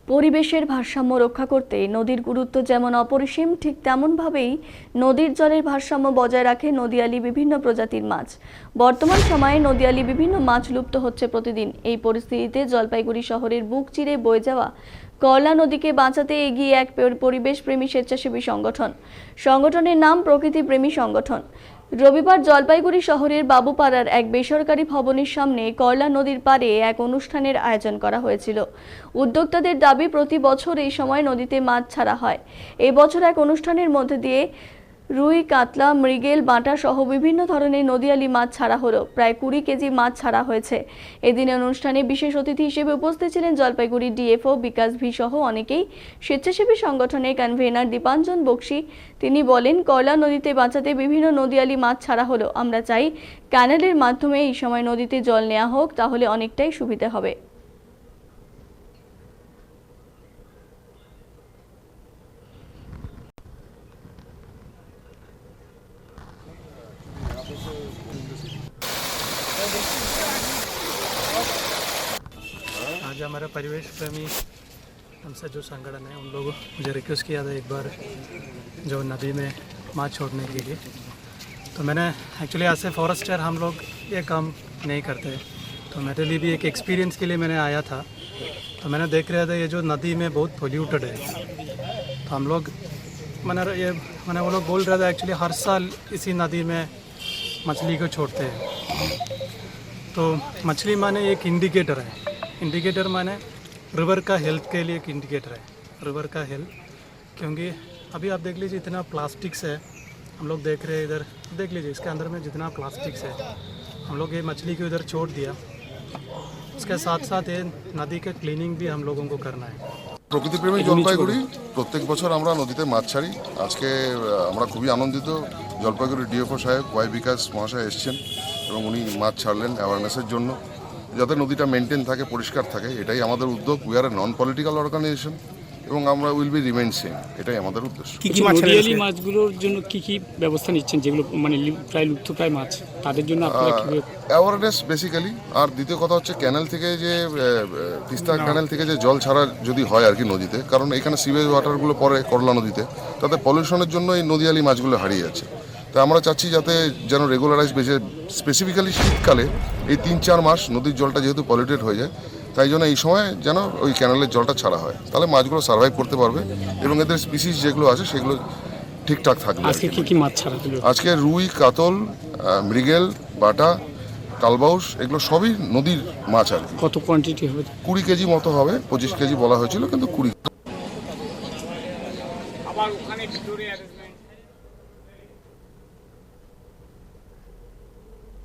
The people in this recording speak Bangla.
পরিবেশের ভারসাম্য রক্ষা করতে নদীর গুরুত্ব যেমন অপরিসীম, ঠিক তেমনভাবেই নদীর জলের ভারসাম্য বজায় রাখে নদীয়ালি বিভিন্ন প্রজাতির মাছ। বর্তমান সময়ে নদীয়ালি বিভিন্ন মাছ লুপ্ত হচ্ছে প্রতিদিন। এই পরিস্থিতিতে জলপাইগুড়ি শহরের বুক চিরে বয়ে যাওয়া করলা নদীকে বাঁচাতে এগিয়ে এক পরিবেশপ্রেমী স্বেচ্ছাসেবী সংগঠনের নাম প্রকৃতি প্রেমী সংগঠন। রবিবার জলপাইগুড়ি শহরের বাবুপাড়ার এক বেসরকারি ভবনের সামনে করলা নদীর পাড়ে এক অনুষ্ঠানের আয়োজন করা হয়েছিল। উদ্যোক্তাদের দাবি, প্রতি বছর এই সময় নদীতে মাছ ছাড়া হয়। এই বছর এক অনুষ্ঠানের মধ্যে দিয়ে রুই, কাতলা, মৃগেল, বাটা সহ বিভিন্ন ধরনের নদীয়ালি মাছ ছাড়া হলো। প্রায় 20 কেজি মাছ ছাড়া হয়েছে। এদিনের অনুষ্ঠানে বিশেষ অতিথি হিসেবে উপস্থিত ছিলেন জলপাইগুড়ি ডিএফও বিকাশ ভি সহ অনেকেই। স্বেচ্ছাসেবী সংগঠনের কনভেনার দীপাঞ্জন বক্সি তিনি বলেন, করলা নদীতে বাঁচাতে বিভিন্ন নদীয়ালি মাছ ছাড়া হলো। আমরা চাই ক্যানেলের মাধ্যমে এই সময় নদীতে জল নেওয়া হোক, তাহলে অনেকটাই সুবিধা হবে। आज हमारा परिवेश प्रेमी हमसे जो संगठन है उन लोगों मुझे रिक्वेस्ट किया था एक बार जो नदी में माछ छोड़ने के लिए। तो मैंने एक्चुअली ऐसे फॉरेस्टर हम लोग ये काम नहीं करते, तो मेरे लिए भी एक एक्सपीरियंस के लिए मैंने आया था। तो मैंने देख रहा था ये जो नदी में बहुत पोल्यूटेड है। तो हम लोग मैंने वो लोग बोल रहा था एक्चुअली हर साल इसी नदी में मछली को छोड़ते हैं। तो मछली माने एक इंडिकेटर है, इंडिकेटर माने रिवर का हेल्थ के लिए एक इंडिकेटर है, रिवर का हेल्थ। क्योंकि अभी आप देख लीजिए इतना प्लास्टिक्स है, हम लोग देख रहे हैं इधर, देख लीजिए इसके अंदर में जितना प्लास्टिक्स है, हम लोग ये मछली को इधर छोड़ दिया। उसके साथ साथ ये नदी का क्लीनिंग भी हम लोगों को करना है। প্রকৃতি প্রেমী জলপাইগুড়ি প্রত্যেক বছর আমরা নদীতে মাছ ছাড়ি। আজকে আমরা খুবই আনন্দিত, জলপাইগুড়ি ডিএফও সাহেব ওয়াই বিকাশ মহাশয় এসছেন এবং উনি মাছ ছাড়লেন অ্যাওয়ারনেসের জন্য, যাতে নদীটা মেনটেন থাকে, পরিষ্কার থাকে। এটাই আমাদের উদ্যোগ। We are a non political organisation এবং আমরা উইল বি রিমেইন সেম, এটাই আমাদের উদ্দেশ্য। নদীয়ালি মাছগুলোর জন্য কি কি ব্যবস্থা নিচ্ছেন, যেগুলো মানে প্রায় লুপ্তপ্রায় মাছ, তাদের জন্য আপনারা কি অ্যাওয়ারনেস বেসিক্যালি। আর দ্বিতীয় কথা হচ্ছে ক্যানেল থেকে যে তিস্তা ক্যানেল থেকে যে জল ছাড়া যদি হয় আর কি নদীতে, কারণ এখানে সিভেজ ওয়াটারগুলো পড়ে করলা নদীতে, তাতে পলিউশনের জন্য এই নদীয়ালি মাছগুলো হারিয়ে যাচ্ছে। তো আমরা চাচ্ছি যাতে যেন রেগুলারাইজ বেশি, স্পেসিফিক্যালি শীতকালে এই 3-4 মাস নদীর জলটা যেহেতু পলিউটেড হয়ে যায়, তাই জন্য এই সময় যেন ওই ক্যানেলের জলটা ছাড়া হয়, তাহলে মাছগুলো সার্ভাইভ করতে পারবে এবং এদের স্পিসিস যেগুলো আছে সেগুলো ঠিকঠাক থাকবে। আজকে কি কি মাছ ছাড়া হলো? আজকে রুই, কাতল, মৃগেল, বাটা, কালবাউস এগুলো সবই নদীর মাছ আর কি। কত কোয়ান্টিটি হবে? 20 কেজি মতো হবে, 25 কেজি বলা হয়েছিল কিন্তু 20। আবার ওখানে ভিতরে অ্যারেঞ্জমেন্ট